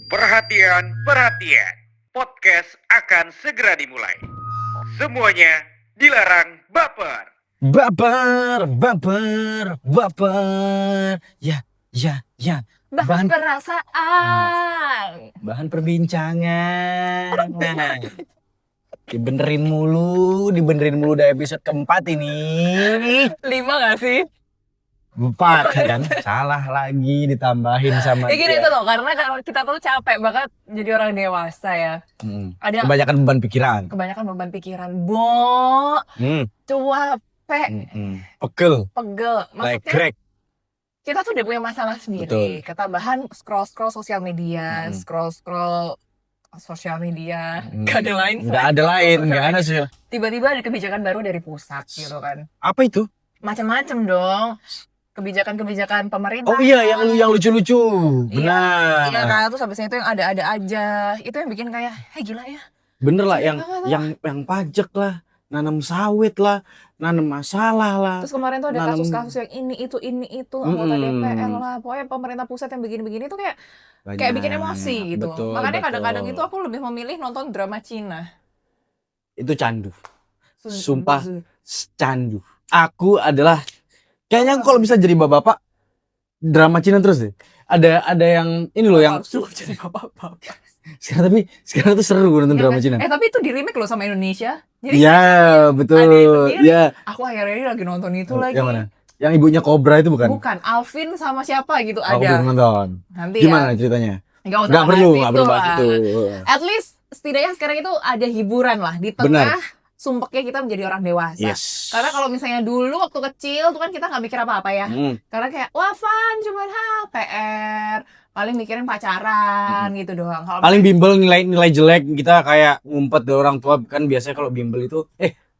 Perhatian, perhatian. Podcast akan segera dimulai. Semuanya dilarang baper. Baper. Ya. Bahas Bahan perasaan. bahan perbincangan. Dibenerin mulu udah episode keempat ini. 5 gak sih? 4 kan? Salah lagi ditambahin sama Ya gini dia. itu loh, karena kalau kita tuh capek banget jadi orang dewasa ya. Ada Kebanyakan beban pikiran. kebanyakan beban pikiran. Bo, capek, Pegel, pegel. Maksudnya legrek. kita tuh udah punya masalah sendiri. Betul. Ketambahan scroll sosial media, scroll sosial media. Gak ada lain. Nggak ada lain, nggak ada sih. Tiba-tiba ada kebijakan baru dari pusat gitu kan. Apa itu? Macam-macam dong. Kebijakan pemerintah. Oh iya, yang lucu-lucu. Benar. Iya kan, terus habisnya itu yang ada-ada aja. Itu yang bikin kayak, gila ya. Bener lah, Capek banget yang pajak lah, nanam sawit lah, nanam masalah lah. Terus kemarin tuh ada kasus-kasus yang ini itu anggota DPR lah. Pokoknya pemerintah pusat yang begini-begini tuh kayak bikin emosi gitu. Betul, Makanya betul. kadang-kadang itu aku lebih memilih nonton drama Cina. Itu candu. Sumpah candu. Aku adalah kayaknya kalau bisa jadi bapak-bapak drama Cina terus deh. Ada yang ini loh yang jadi bapak-bapak. sekarang tuh seru nonton drama Cina. Tapi itu di remake loh sama Indonesia. Jadi Ya, betul. ada itu sendiri. Ya. Aku akhirnya ini lagi nonton itu lagi. Yang mana? Yang ibunya Cobra itu bukan? Bukan, Alvin sama siapa gitu Aku ada. belum nonton. Nanti Gimana ceritanya? Nggak perlu lah. bahas itu. At least setidaknya sekarang itu ada hiburan lah di tengah sumpeknya kita menjadi orang dewasa. Yes. Karena kalau misalnya dulu waktu kecil tuh kan kita nggak mikir apa-apa ya. Karena kayak wah fun cuman PR, paling mikirin pacaran gitu doang. Kalau paling bimbel nilai jelek kita kayak ngumpet dari orang tua kan biasanya kalau bimbel itu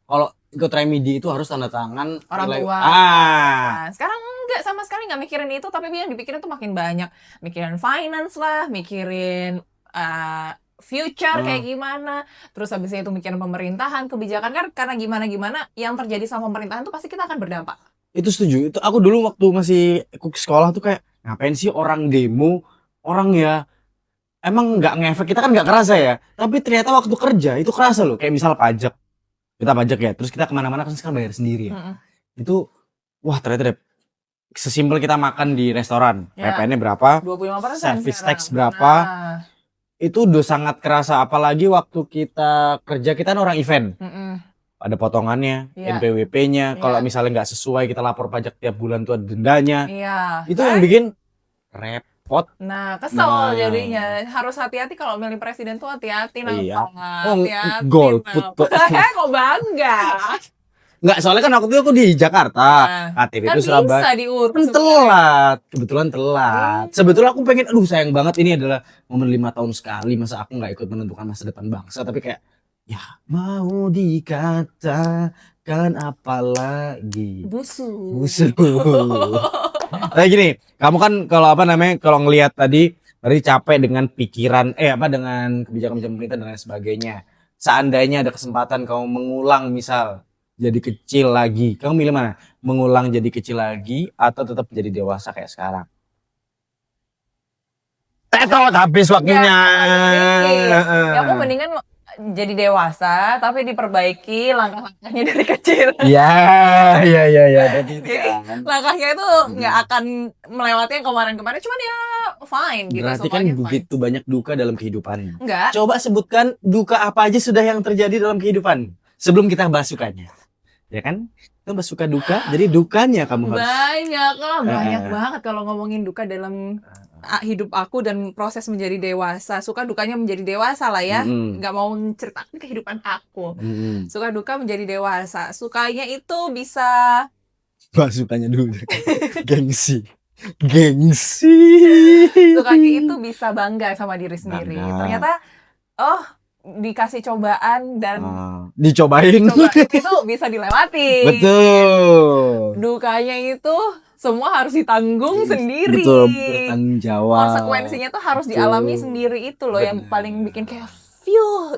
kalau ikut remedi itu harus tanda tangan orang nilai, tua. Nah, sekarang enggak sama sekali nggak mikirin itu, tapi yang dipikirin tuh makin banyak. Mikirin finance lah, mikirin future kayak gimana. Terus habis itu mikirin pemerintahan, kebijakan kan karena gimana yang terjadi sama pemerintahan tuh pasti kita akan berdampak. Itu setuju. Itu aku dulu waktu masih ikut sekolah tuh kayak ngapain sih orang demo, orang ya emang nggak ngefek, kita kan nggak kerasa ya. Tapi ternyata waktu kerja itu kerasa loh. Kayak misal pajak, kita pajak ya, terus kita kemana-mana kan sekarang bayar sendiri ya. Itu wah ternyata deh, sesimpel kita makan di restoran, PPN-nya berapa, 25%, service tax berapa, itu udah sangat kerasa. Apalagi waktu kita kerja, kita kan orang event, ada potongannya, NPWP-nya, kalau misalnya nggak sesuai kita lapor pajak tiap bulan tuh ada dendanya. Itu yang bikin repot. Nah, kesel jadinya. Harus hati-hati kalau milih presiden tuh hati-hati hati-hati. Golput kok. Kok bangga? Nggak, soalnya kan waktu itu aku di Jakarta, KTP itu Surabaya. Bisa diurus. Telat, kebetulan telat. Sebetulnya aku pengen, sayang banget ini adalah momen 5 tahun sekali, masa aku nggak ikut menentukan masa depan bangsa. Tapi kayak, ya mau dikatakan apa lagi? Busuk. Kayak gini, kamu kan kalau ngelihat tadi capek dengan pikiran, dengan kebijakan pemerintah dan lain sebagainya. Seandainya ada kesempatan kamu mengulang misal jadi kecil lagi, kamu milih mana? Mengulang jadi kecil lagi atau tetap jadi dewasa kayak sekarang? Habis waktunya. Ya aku mendingan jadi dewasa tapi diperbaiki langkah-langkahnya dari kecil. Iya. Jadi langkahnya itu nggak akan melewati yang kemarin-kemarin, cuman ya fine gitu. Berarti kan begitu banyak duka dalam kehidupan. Enggak. Coba sebutkan duka apa aja sudah yang terjadi dalam kehidupan sebelum kita bahas sukanya. Ya kan? Kita bahas suka duka, jadi dukanya kamu harus. Banyak banget kalau ngomongin duka dalam hidup aku dan proses menjadi dewasa. Suka dukanya menjadi dewasa lah ya. Nggak mau ceritakan kehidupan aku. Suka duka menjadi dewasa. Sukanya itu bisa bahas sukanya dulu. Gengsi. Sukanya itu bisa bangga sama diri sendiri. Ternyata dikasih cobaan dan dicobain itu bisa dilewati. Betul. Dukanya itu semua harus ditanggung sendiri. Betul, bertanggung jawab. Konsekuensinya tuh harus dialami sendiri, itu loh yang paling bikin kayak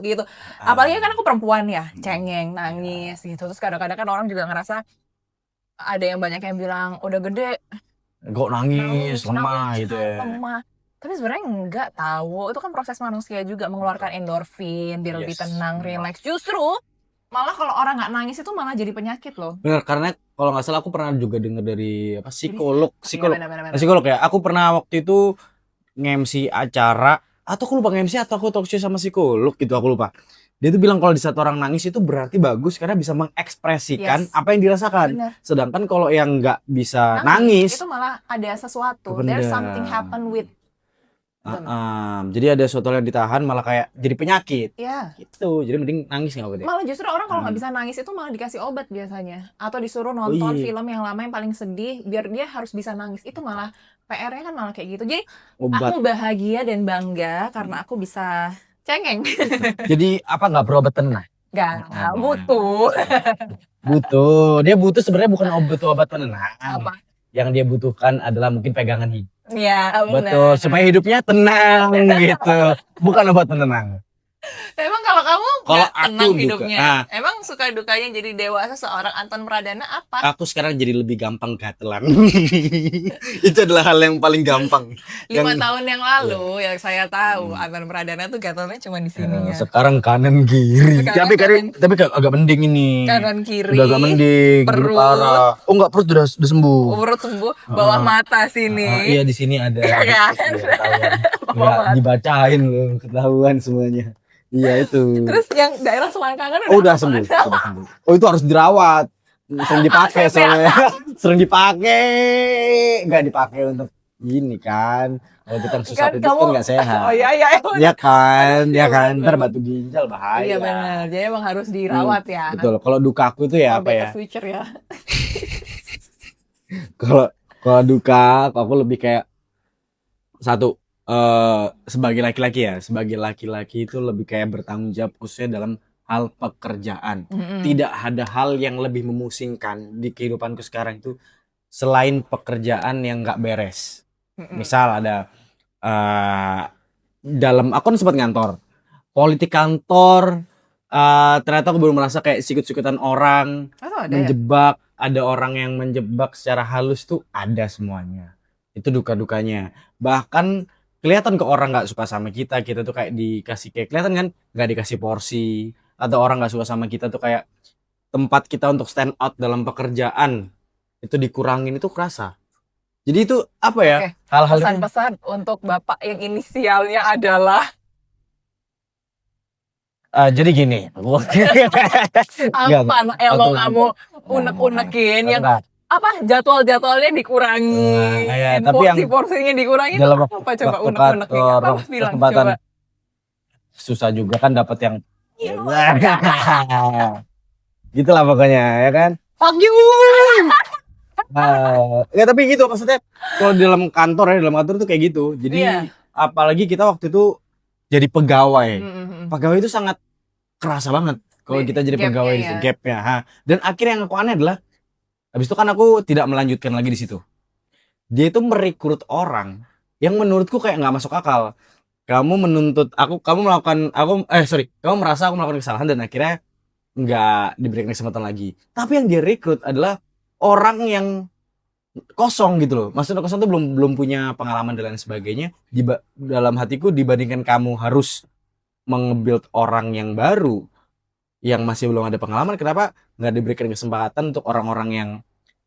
gitu. Apalagi kan aku perempuan ya, cengeng, nangis gitu. Terus kadang-kadang kan orang juga ngerasa ada yang banyak yang bilang udah gede kok nangis lemah gitu ya. Lemah. Tapi sebenarnya enggak tahu. Itu kan proses manusia juga mengeluarkan endorfin biar lebih Yes, tenang, benar. relax. Justru malah kalau orang nggak nangis itu malah jadi penyakit loh. Bener, karena kalau nggak salah aku pernah juga dengar dari apa psikolog, Iya benar-benar. psikolog ya. Aku pernah waktu itu nge-MC acara atau aku lupa nge-MC atau aku talk show sama psikolog gitu, aku lupa. Dia tuh bilang kalau di saat orang nangis itu berarti bagus karena bisa mengekspresikan Yes. apa yang dirasakan. Benar. Sedangkan kalau yang nggak bisa nangis, itu malah ada sesuatu. bener. There's something happen with. Jadi ada sesuatu yang ditahan malah kayak jadi penyakit. Ya. Gitu. Jadi mending nangis nggak apa deh. Malah justru orang kalau nggak bisa nangis itu malah dikasih obat biasanya, atau disuruh nonton iya. film yang lama yang paling sedih biar dia harus bisa nangis. Itu malah PR-nya kan malah kayak gitu. Jadi Obat. aku bahagia dan bangga karena aku bisa cengeng. Jadi apa nggak berobat tenang? Gak butuh. Butuh. Dia butuh sebenarnya bukan obat penenang. Apa? Yang dia butuhkan adalah mungkin pegangan hidup. Ya benar. Betul, supaya hidupnya tenang gitu. Bukan obat penenang. Emang kalau kamu Kalau nggak aku tenang duka, hidupnya, nah. emang suka dukanya jadi dewasa seorang Anton Pradana apa? Aku sekarang jadi lebih gampang gatelan. Itu adalah hal yang paling gampang. 5 tahun yang lalu yang saya tahu Anton Pradana tuh gatelannya cuma di sini ya. Sekarang kanan kiri. Sekarang Tapi agak mending ini. Kanan kiri. Udah agak mending. Gini Perut. parah. Oh enggak, perut udah sembuh. Urut sembuh, bawah mata sini. Iya, di sini ada. Kan? Iya, ketahuan. Dibacain loh, ketahuan semuanya. Iya itu. Terus yang daerah selangkangan Udah sembuh. Sudah sembuh. Oh itu harus dirawat. Sering dipakai soalnya. Sering dipakai. Enggak dipakai untuk ini kan. Kalau kita susah itu kan enggak sehat. Oh iya. Iya kan, ya kan. Ntar batu ginjal bahaya. Iya benar. Jadi emang harus dirawat ya. Betul. Kalau duka aku itu ya apa ya? Future ya. Kalau duka aku lebih kayak satu, sebagai laki-laki itu lebih kayak bertanggung jawab khususnya dalam hal pekerjaan. Tidak ada hal yang lebih memusingkan di kehidupanku sekarang itu selain pekerjaan yang nggak beres. Misal ada dalam aku kan sempat ngantor, politik kantor, ternyata aku baru merasa kayak sikut-sikutan orang, menjebak, ada orang yang menjebak secara halus tuh ada semuanya. Itu duka-dukanya. Bahkan kelihatan ke orang nggak suka sama kita tuh kayak dikasih kayak kelihatan kan nggak dikasih porsi, atau orang nggak suka sama kita tuh kayak tempat kita untuk stand out dalam pekerjaan itu dikurangin, itu kerasa. Jadi itu apa ya? Hal-hal pesan-pesan untuk bapak yang inisialnya adalah jadi gini. apa yang mau kamu unek-unekin yang apa jadwalnya dikurangin, porsinya dikurangin, apa coba unek-unekin, apa bilang coba. Susah juga kan dapat yang gitulah pokoknya ya kan. Fuck you. Ya tapi gitu maksudnya kalau dalam kantor tuh kayak gitu. Jadi apalagi kita waktu itu jadi pegawai. Pegawai itu sangat kerasa banget kalau kita jadi pegawai di gapnya. Dan akhirnya yang aku aneh adalah habis itu kan aku tidak melanjutkan lagi di situ. Dia itu merekrut orang yang menurutku kayak nggak masuk akal. Kamu merasa aku melakukan kesalahan dan akhirnya nggak diberikan kesempatan lagi. Tapi yang dia rekrut adalah orang yang kosong gitu loh. Maksudnya kosong tuh belum punya pengalaman dan lain sebagainya. Dalam hatiku dibandingkan kamu harus menge-build orang yang baru yang masih belum ada pengalaman, kenapa nggak diberikan kesempatan untuk orang-orang yang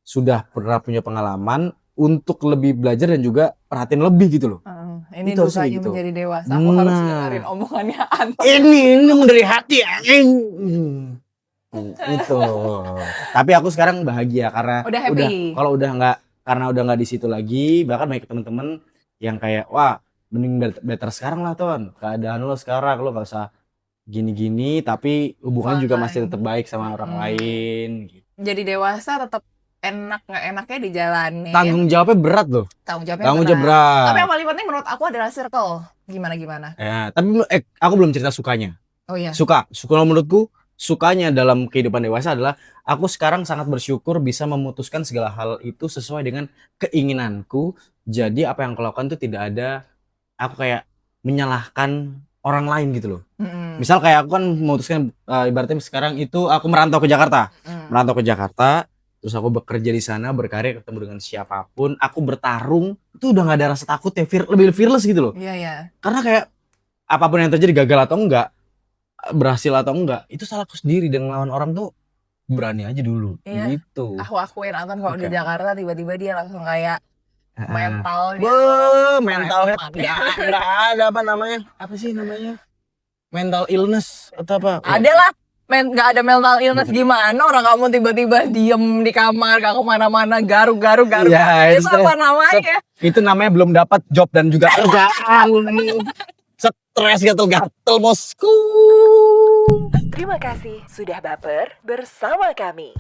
sudah pernah punya pengalaman untuk lebih belajar dan juga perhatian lebih gitu loh. Ini dukanya gitu. Menjadi dewasa. Aku harus dengerin omongannya Anton. Ini dari hati anjing. Itu. Tapi aku sekarang bahagia karena udah nggak di situ lagi. Bahkan banyak teman-teman yang kayak wah mending better sekarang lah Ton. Keadaan lo sekarang lo nggak usah gini-gini tapi hubungan juga masih tetap baik sama orang lain. Jadi dewasa tetap enak nggak enaknya dijalani. Tanggung jawabnya berat loh. Tanggung jawabnya berat. Tapi yang paling penting menurut aku adalah circle. Gimana? Ya, tapi aku belum cerita sukanya. Oh iya. Suka menurutku sukanya dalam kehidupan dewasa adalah aku sekarang sangat bersyukur bisa memutuskan segala hal itu sesuai dengan keinginanku. Jadi apa yang aku lakukan itu tidak ada aku kayak menyalahkan orang lain gitu loh. Misal kayak aku kan memutuskan ibaratnya sekarang itu aku merantau ke Jakarta. terus aku bekerja di sana, berkarya, ketemu dengan siapapun, aku bertarung, itu udah nggak ada rasa takut ya, lebih fearless gitu loh. Iya ya. Karena kayak apapun yang terjadi, gagal atau enggak, berhasil atau enggak, itu salahku sendiri, dan ngelawan orang tuh berani aja dulu. Iya. Gitu. Aku akuin Anton kalau di Oke. Jakarta tiba-tiba dia langsung kayak mental dia. Mental health enggak ada apa namanya? Apa sih namanya? Mental illness atau apa? Ada lah. Nggak ada mental illness gimana orang kamu tiba-tiba diem di kamar gak kemana-mana garuk-garuk Ya, itu apa namanya? Itu namanya belum dapat job dan juga kerjaan. Stres gatel-gatel bosku. Terima kasih sudah baper bersama kami.